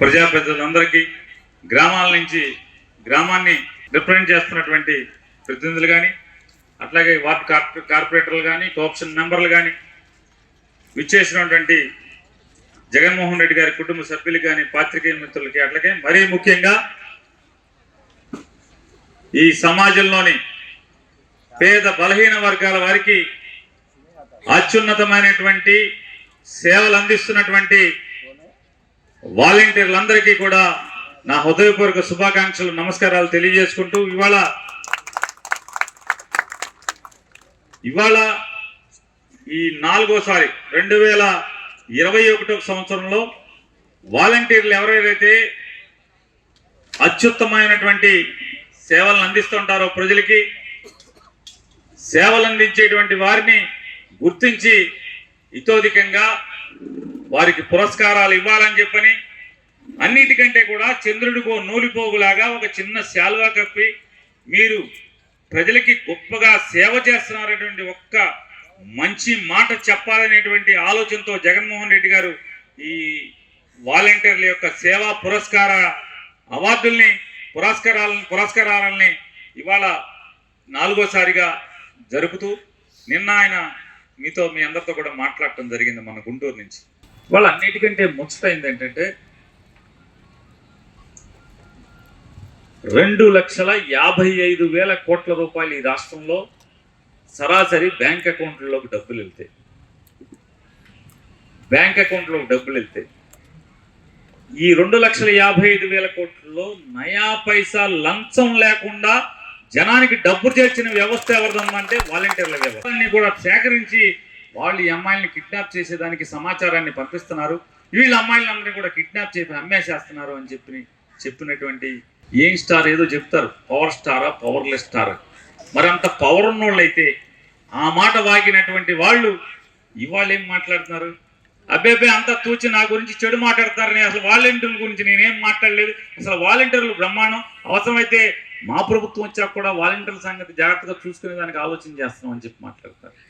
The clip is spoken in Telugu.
ప్రజాప్రతినిధులందరికీ గ్రామాల నుంచి గ్రామాన్ని రిప్రజెంట్ చేస్తున్నటువంటి ప్రతినిధులు కానీ అట్లాగే వార్డు కార్పొరేటర్లు కానీ కోఆప్షన్ మెంబర్లు కానీ విచ్చేసినటువంటి జగన్మోహన్ రెడ్డి గారి కుటుంబ సభ్యులు కానీ పాత్రికేయ మిత్రులకి అట్లాగే మరీ ముఖ్యంగా ఈ సమాజంలోని పేద బలహీన వర్గాల వారికి అత్యున్నతమైనటువంటి సేవలు అందిస్తున్నటువంటి వాలంటీర్లందరికీ కూడా నా హృదయపూర్వక శుభాకాంక్షలు నమస్కారాలు తెలియజేసుకుంటూ ఇవాళ ఈ నాలుగోసారి 2021 సంవత్సరంలో వాలంటీర్లు ఎవరైతే అత్యుత్తమైనటువంటి సేవలను అందిస్తుంటారో ప్రజలకి సేవలు అందించేటువంటి వారిని గుర్తించి ఇతోధికంగా వారికి పురస్కారాలు ఇవ్వాలని చెప్పని అన్నిటికంటే కూడా చంద్రుడికో నూలిపోగులాగా ఒక చిన్న శాలువా కప్పి మీరు ప్రజలకి గొప్పగా సేవ చేస్తున్నారనేటువంటి ఒక్క మంచి మాట చెప్పాలనేటువంటి ఆలోచనతో జగన్మోహన్ రెడ్డి గారు ఈ వాలంటీర్ల యొక్క సేవా పురస్కార అవార్డుల్ని పురస్కారాలని ఇవాళ నాలుగోసారిగా జరుపుతూ నిన్న ఆయన మీ అందరితో కూడా మాట్లాడటం జరిగింది మన గుంటూరు నుంచి. ఇవాళ అన్నిటికంటే ముచ్చటైంది ఏంటంటే 2,55,000 కోట్ల రూపాయలు ఈ రాష్ట్రంలో సరాసరి బ్యాంక్ అకౌంట్లలోకి డబ్బులు వెళ్తాయి. ఈ 2,55,000 కోట్లలో నయా పైసా లంచం లేకుండా జనానికి డబ్బు చేర్చిన వ్యవస్థ ఎవరిదమ్మంటే వాలంటీర్ల వ్యవస్థ. అన్ని కూడా సేకరించి వాళ్ళు ఈ అమ్మాయిల్ని కిడ్నాప్ చేసేదానికి సమాచారాన్ని పంపిస్తున్నారు. వీళ్ళ అమ్మాయిలందరినీ కూడా కిడ్నాప్ చేసి అమ్మేసేస్తున్నారు అని చెప్పినటువంటి ఏం స్టార్ ఏదో చెప్తారు, పవర్ స్టారా పవర్లెస్ స్టారా. మరి అంత పవర్ ఉన్నోళ్ళు అయితే ఆ మాట వాగినటువంటి వాళ్ళు ఇవాళ ఏం మాట్లాడుతున్నారు? అబ్బేబే అంతా తూచి నా గురించి చెడు మాట్లాడతారని. అసలు వాలంటీర్ల గురించి నేనేం మాట్లాడలేదు. అసలు వాలంటీర్లు బ్రహ్మాండం, అవసరమైతే మా ప్రభుత్వం వచ్చాక కూడా వాలంటీర్ల సంగతి జాగ్రత్తగా చూసుకునే దానికి ఆలోచన చేస్తున్నాం అని చెప్పి మాట్లాడతారు.